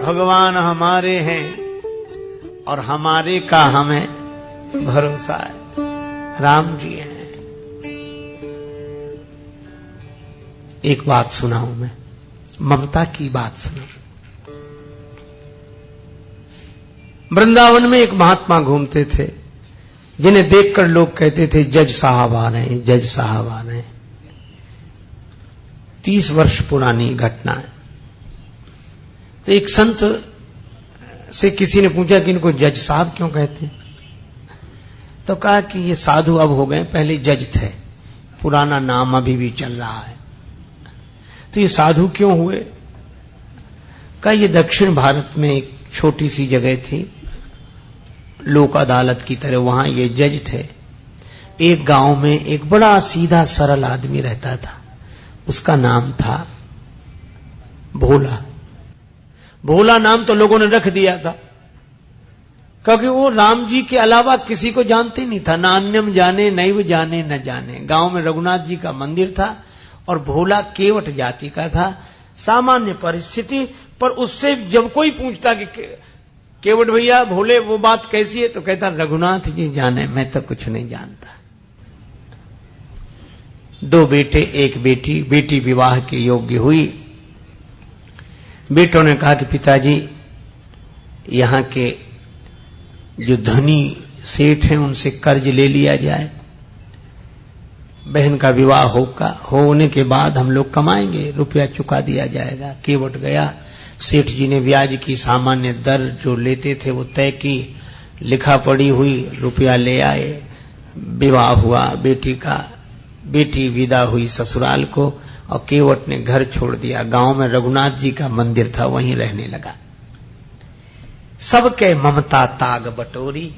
भगवान हमारे हैं और हमारे का हमें भरोसा है। राम जी हैं। एक बात सुनाऊं मैं, ममता की बात सुनाऊं। वृंदावन में एक महात्मा घूमते थे, जिन्हें देखकर लोग कहते थे जज साहब आ रहे हैं, जज साहब आ रहे हैं। 30 वर्ष पुरानी घटना है। तो एक संत से किसी ने पूछा कि इनको जज साहब क्यों कहते हैं? तो कहा कि ये साधु अब हो गए, पहले जज थे, पुराना नाम अभी भी चल रहा है। तो ये साधु क्यों हुए? कहा ये दक्षिण भारत में एक छोटी सी जगह थी, लोक अदालत की तरह, वहां ये जज थे। एक गांव में एक बड़ा सीधा सरल आदमी रहता था, उसका नाम था भोला। भोला नाम तो लोगों ने रख दिया था, क्योंकि वो राम जी के अलावा किसी को जानते नहीं था, ना अन्यम जाने, नैव जाने, न जाने। गांव में रघुनाथ जी का मंदिर था और भोला केवट जाति का था। सामान्य परिस्थिति पर उससे जब कोई पूछता कि केवट भैया भोले वो बात कैसी है, तो कहता रघुनाथ जी जाने, मैं तो कुछ नहीं जानता। 2 बेटे 1 बेटी, बेटी विवाह के योग्य हुई। बेटों ने कहा कि पिताजी यहां के जो धनी सेठ हैं उनसे कर्ज ले लिया जाए, बहन का विवाह होने के बाद हम लोग कमाएंगे, रुपया चुका दिया जाएगा। केवट गया, सेठ जी ने ब्याज की सामान्य दर जो लेते थे वो तय की, लिखा पड़ी हुई, रुपया ले आए, विवाह हुआ बेटी का। बेटी विदा हुई ससुराल को और केवट ने घर छोड़ दिया। गांव में रघुनाथ जी का मंदिर था, वहीं रहने लगा। सबके ममता ताग बटोरी,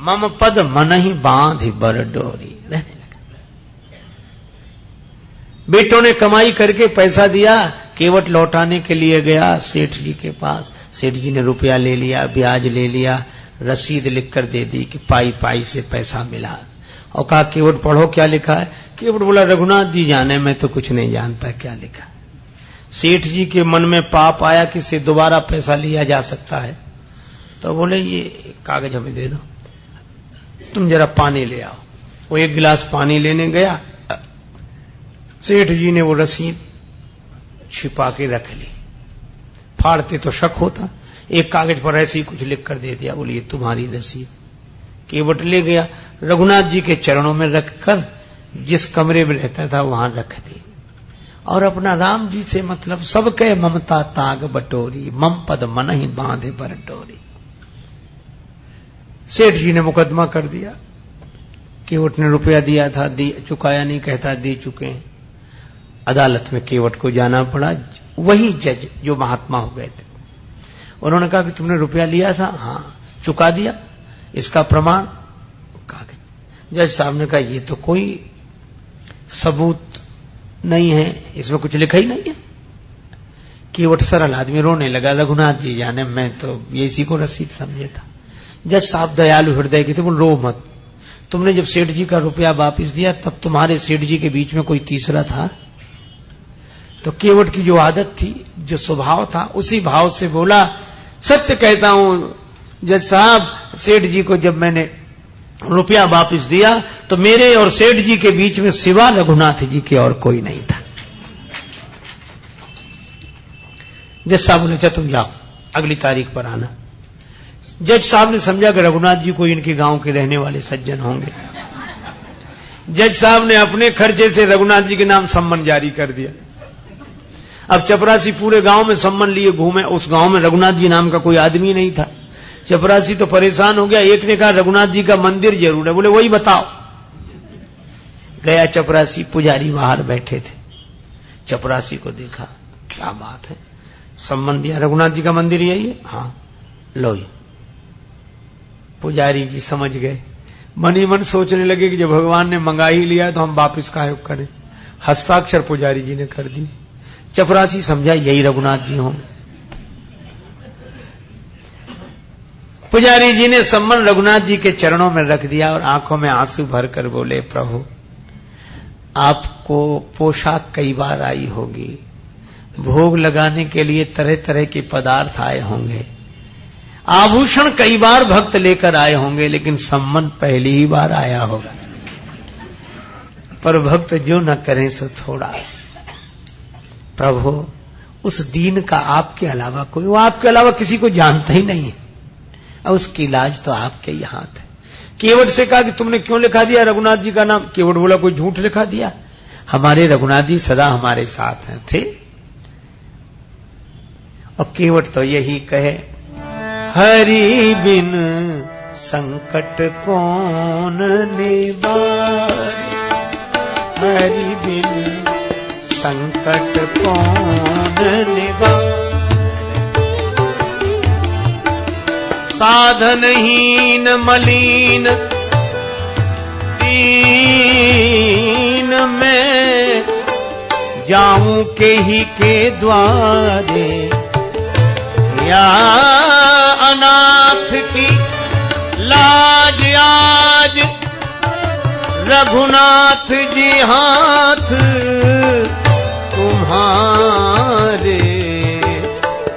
मम पद मन ही बांध बर डोरी, रहने लगा। बेटों ने कमाई करके पैसा दिया, केवट लौटाने के लिए गया सेठ जी के पास। सेठ जी ने रुपया ले लिया, ब्याज ले लिया, रसीद लिखकर दे दी कि पाई पाई से पैसा मिला, और कहा केवट पढ़ो क्या लिखा है। केवट बोला रघुनाथ जी जाने, मैं तो कुछ नहीं जानता क्या लिखा। सेठ जी के मन में पाप आया कि इससे दोबारा पैसा लिया जा सकता है, तो बोले ये कागज हमें दे दो, तुम जरा पानी ले आओ। वो 1 गिलास पानी लेने गया, सेठ जी ने वो रसीद छिपा के रख ली। फाड़ते तो शक होता, एक कागज पर ऐसे ही कुछ लिख कर दे दिया, बोलिए तुम्हारी रसीद। केवट ले गया, रघुनाथ जी के चरणों में रखकर जिस कमरे में रहता था वहां रख दी, और अपना राम जी से मतलब सबके ममता ताग बटोरी, मम पद मन ही बांधे बर डोरी। सेठ जी ने मुकदमा कर दिया। केवट ने रुपया दिया था, चुकाया नहीं, कहता दे चुके हैं। अदालत में केवट को जाना पड़ा। वही जज जो महात्मा हो गए थे, उन्होंने कहा कि तुमने रुपया लिया था? हाँ। चुका दिया? इसका प्रमाण? कागज। जज साहब ने कहा ये तो कोई सबूत नहीं है, इसमें कुछ लिखा ही नहीं है। केवट सरल आदमी रोने लगा, रघुनाथ जी जाने, मैं तो ये इसी को रसीद समझे था। जज साहब दयालु हृदय के थे, बोल रो मत, तुमने जब सेठ जी का रुपया वापस दिया तब तुम्हारे सेठ जी के बीच में कोई तीसरा था? तो केवट की जो आदत थी, जो स्वभाव था, उसी भाव से बोला सत्य कहता हूं जज साहब, सेठ जी को जब मैंने रुपया वापस दिया तो मेरे और सेठ जी के बीच में सिवा रघुनाथ जी के और कोई नहीं था। जज साहब बोले अच्छा तुम जाओ, अगली तारीख पर आना। जज साहब ने समझा कि रघुनाथ जी कोई इनके गांव के रहने वाले सज्जन होंगे। जज साहब ने अपने खर्चे से रघुनाथ जी के नाम सम्मन जारी कर दिया। अब चपरासी पूरे गांव में सम्मन लिए घूमे, उस गांव में रघुनाथ जी नाम का कोई आदमी नहीं था। चपरासी तो परेशान हो गया। एक ने कहा रघुनाथ जी का मंदिर जरूर है, बोले वही बताओ। गया चपरासी, पुजारी बाहर बैठे थे। चपरासी को देखा, क्या बात है, सम्मन दिया, रघुनाथ जी का मंदिर यही है? हाँ लो। पुजारी जी समझ गए, मन ही मन सोचने लगे कि जब भगवान ने मंगा ही लिया तो हम वापिस काहे करें। हस्ताक्षर पुजारी जी ने कर दी। चपरासी समझा यही रघुनाथ जी हों। पुजारी जी ने सम्मन रघुनाथ जी के चरणों में रख दिया और आंखों में आंसू भरकर बोले प्रभु आपको पोशाक कई बार आई होगी, भोग लगाने के लिए तरह तरह के पदार्थ आए होंगे, आभूषण कई बार भक्त लेकर आए होंगे, लेकिन सम्मान पहली ही बार आया होगा। पर भक्त जो न करें सो थोड़ा। प्रभु उस दीन का आपके अलावा कोई, वो आपके अलावा किसी को जानता ही नहीं है, और उसकी इलाज तो आपके ही हाथ है। केवट से कहा कि तुमने क्यों लिखा दिया रघुनाथ जी का नाम? केवट बोला कोई झूठ लिखा दिया, हमारे रघुनाथ जी सदा हमारे साथ हैं थे। और केवट तो यही कहे, हरि बिन संकट कौन निवारे, हरि बिन संकट कौन निवारे, साधनहीन मलिन दीन में जाऊं के ही के द्वारे, या अनाथ की लाज आज रघुनाथ जी हाथ तुम्हारे,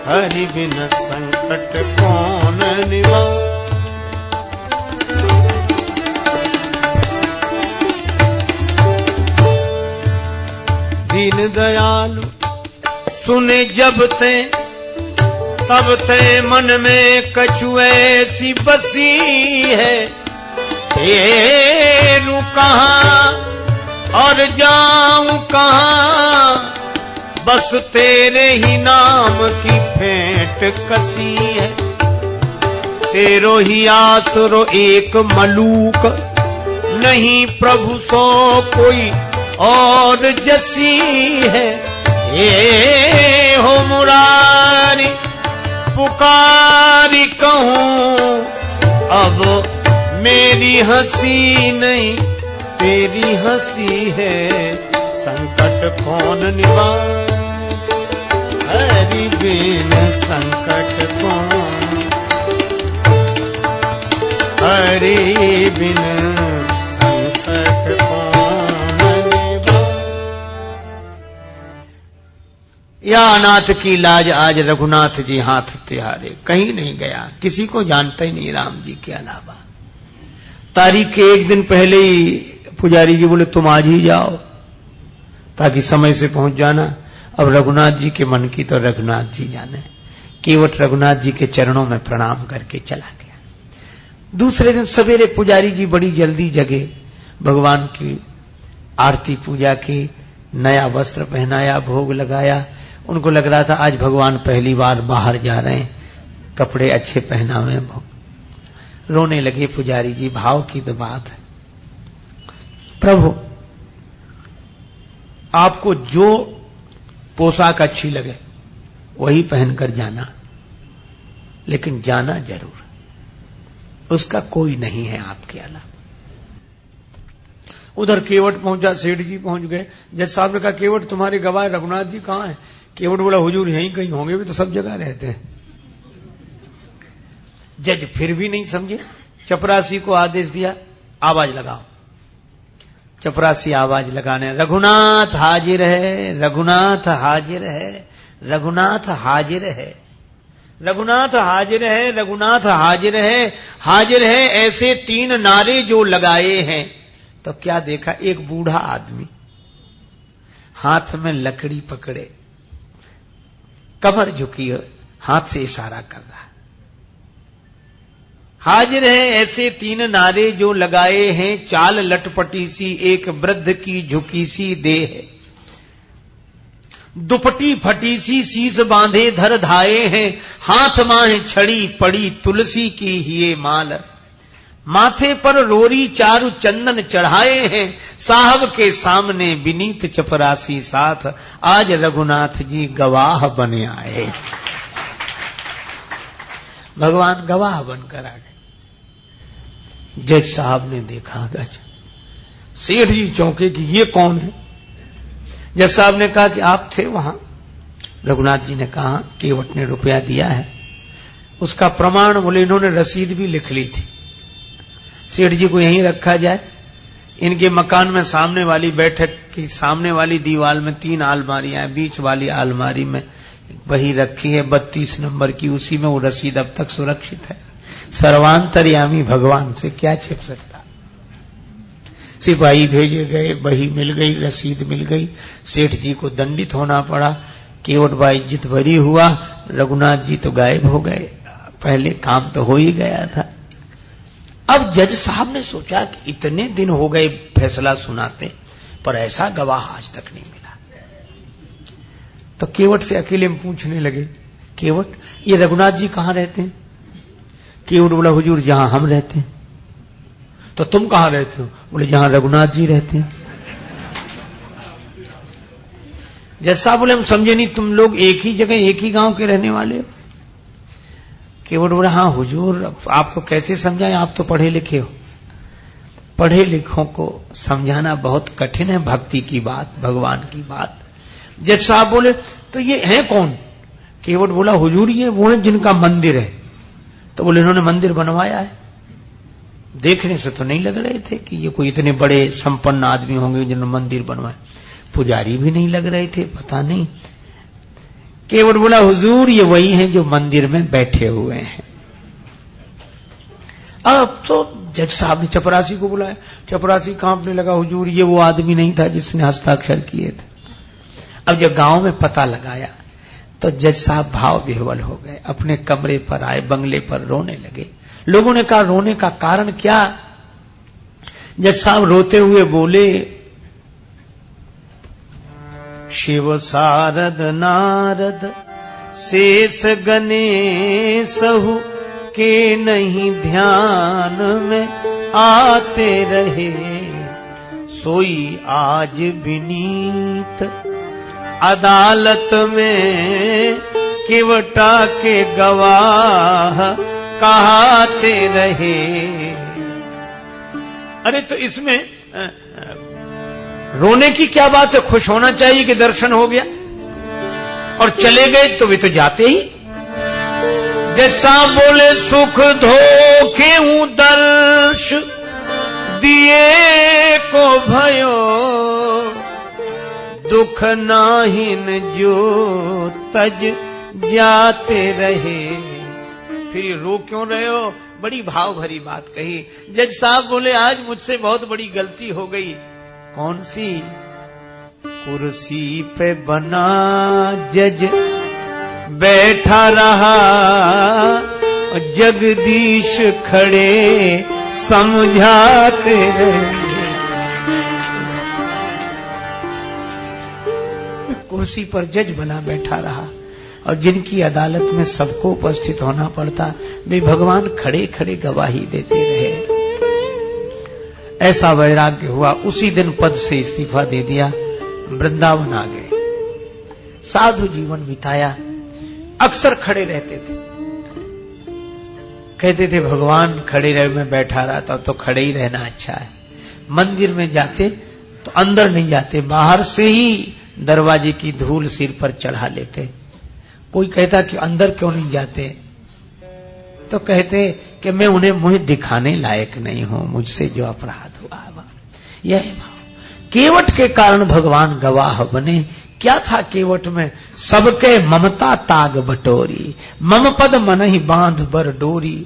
हरि बिन संकट कौन निवारे। दीन दयालु सुने जब ते, तब ते मन में कछु ऐसी बसी है, हेरू कहां और जाऊं कहां, बस तेरे ही नाम की फेंट कसी है। तेरो ही आसरो एक मलूक, नहीं प्रभु सो कोई और जसी है। ये हो मुरारी पुकारी कहूं, अब मेरी हंसी नहीं तेरी हंसी है, संकट कौन निवारे, हरि बिन संकट कौन, हरि बिन संकट कौन निवारे। या अनाथ की लाज आज रघुनाथ जी हाथ तिहारे, कहीं नहीं गया, किसी को जानता ही नहीं राम जी के अलावा। तारीख के एक दिन पहले ही पुजारी जी बोले तुम आज ही जाओ ताकि समय से पहुंच जाना। अब रघुनाथ जी के मन की तो रघुनाथ जी जाने। केवट रघुनाथ जी के चरणों में प्रणाम करके चला गया। दूसरे दिन सवेरे पुजारी जी बड़ी जल्दी जगे, भगवान की आरती पूजा की, नया वस्त्र पहनाया, भोग लगाया। उनको लग रहा था आज भगवान पहली बार बाहर जा रहे हैं, कपड़े अच्छे पहनावे हैं। रोने लगे पुजारी जी, भाव की तो बात है। प्रभु आपको जो पोशाक अच्छी लगे वही पहनकर जाना, लेकिन जाना जरूर, उसका कोई नहीं है आपके अलावा। उधर केवट पहुंचा, सेठ जी पहुंच गए। जज साहब ने कहा केवट तुम्हारे गवाह रघुनाथ जी कहां हैं? केवट बोला हुजूर यहीं कहीं होंगे, भी तो सब जगह रहते हैं। जज फिर भी नहीं समझे, चपरासी को आदेश दिया आवाज लगाओ। चपरासी आवाज लगाने, रघुनाथ हाजिर है, रघुनाथ हाजिर है, रघुनाथ हाजिर है, रघुनाथ हाजिर है, रघुनाथ हाजिर है, हाजिर है। ऐसे 3 नारे जो लगाए हैं तो क्या देखा, एक बूढ़ा आदमी हाथ में लकड़ी पकड़े, कमर झुकी है, हाथ से इशारा कर रहा है। हाजिर है ऐसे 3 नारे जो लगाए हैं, चाल लटपटी सी एक वृद्ध की झुकी सी देह, दुपटी फटी सी शीस बांधे धर धाये हैं, हाथ माहे छड़ी पड़ी तुलसी की हिये माल, माथे पर रोरी चारु चंदन चढ़ाए हैं, साहब के सामने विनीत चपरासी साथ, आज रघुनाथ जी गवाह बने आए। भगवान गवाह बनकर आ गए। जज साहब ने देखा, गज सेठ जी चौंके कि ये कौन है? जज साहब ने कहा कि आप थे वहां। रघुनाथ जी ने कहा केवट ने रुपया दिया है, उसका प्रमाण बोले इन्होंने रसीद भी लिख ली थी। सेठ जी को यहीं रखा जाए, इनके मकान में सामने वाली बैठक कि सामने वाली दीवार में 3 अलमारियां हैं, बीच वाली अलमारी में वही रखी है 32 नंबर की, उसी में वो रसीद अब तक सुरक्षित है। सर्वांतर्यामी भगवान से क्या छिप सकता। सिपाही भेजे गए, बही मिल गई, रसीद मिल गई, सेठ जी को दंडित होना पड़ा। केवट भाई इज्जत भरी हुआ, रघुनाथ जी तो गायब हो गए, पहले काम तो हो ही गया था। अब जज साहब ने सोचा कि इतने दिन हो गए फैसला सुनाते, पर ऐसा गवाह आज तक नहीं मिला। तो केवट से अकेले में पूछने लगे, केवट ये रघुनाथ जी कहां रहते हैं? केवट बोला, हुजूर जहां हम रहते हैं। तो तुम कहां रहते हो? बोले जहां रघुनाथ जी रहते हैं। जज साहब बोले, हम समझे नहीं, तुम लोग एक ही जगह एक ही गांव के रहने वाले हो? केवट बोला, हाँ हुजूर, आपको कैसे समझाएं, आप तो पढ़े लिखे हो। पढ़े लिखों को समझाना बहुत कठिन है, भक्ति की बात, भगवान की बात। जज साहब बोले, तो ये है कौन? केवट बोला, हुजूर ये वो है जिनका मंदिर है। तो बोले, इन्होंने मंदिर बनवाया है? देखने से तो नहीं लग रहे थे कि ये कोई इतने बड़े संपन्न आदमी होंगे जिन्होंने मंदिर बनवाया। पुजारी भी नहीं लग रहे थे, पता नहीं। केवट बोला, हुजूर ये वही हैं जो मंदिर में बैठे हुए हैं। अब तो जज साहब ने चपरासी को बुलाया। चपरासी कांपने लगा, हुजूर ये वो आदमी नहीं था जिसने हस्ताक्षर किए थे। अब जब गांव में पता लगाया तो जज साहब भाव विह्वल हो गए, अपने कमरे पर आए, बंगले पर रोने लगे। लोगों ने कहा, रोने का कारण क्या? जज साहब रोते हुए बोले, शिव शारद नारद शेष गणेशहु के नहीं ध्यान में आते रहे, सोई आज विनीत अदालत में केवटा के गवाह कहाते रहे। अरे तो इसमें रोने की क्या बात है? खुश होना चाहिए कि दर्शन हो गया। और चले गए तो वे तो जाते ही। जज साहब बोले, सुख धोखे हूं दर्श दिए को भयो, दुख नाहिन जो तज जाते रहे। फिर रो क्यों रहे हो? बड़ी भाव भरी बात कही। जज साहब बोले, आज मुझसे बहुत बड़ी गलती हो गई। कौन सी? कुर्सी पे बना जज बैठा रहा, जगदीश खड़े समझाते रहे। कुर्सी पर जज बना बैठा रहा और जिनकी अदालत में सबको उपस्थित होना पड़ता, वे भगवान खड़े खड़े गवाही देते रहे। ऐसा वैराग्य हुआ। उसी दिन पद से इस्तीफा दे दिया, वृंदावन आ गए, साधु जीवन बिताया। अक्सर खड़े रहते थे, कहते थे भगवान खड़े रहे, मैं बैठा रहा था, तो खड़े ही रहना अच्छा है। मंदिर में जाते तो अंदर नहीं जाते, बाहर से ही दरवाजे की धूल सिर पर चढ़ा लेते। कोई कहता कि अंदर क्यों नहीं जाते? तो कहते कि मैं उन्हें मुझे दिखाने लायक नहीं हूं, मुझसे जो अपराध हुआ। यह भाव केवट के कारण भगवान गवाह बने। क्या था केवट में? सबके ममता ताग बटोरी, मम पद मन ही बांध बर डोरी,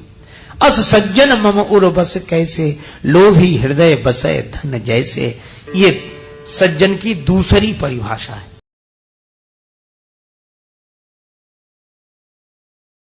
अस सज्जन मम उर बस कैसे, लोभी हृदय बसे धन जैसे। ये सज्जन की दूसरी परिभाषा है।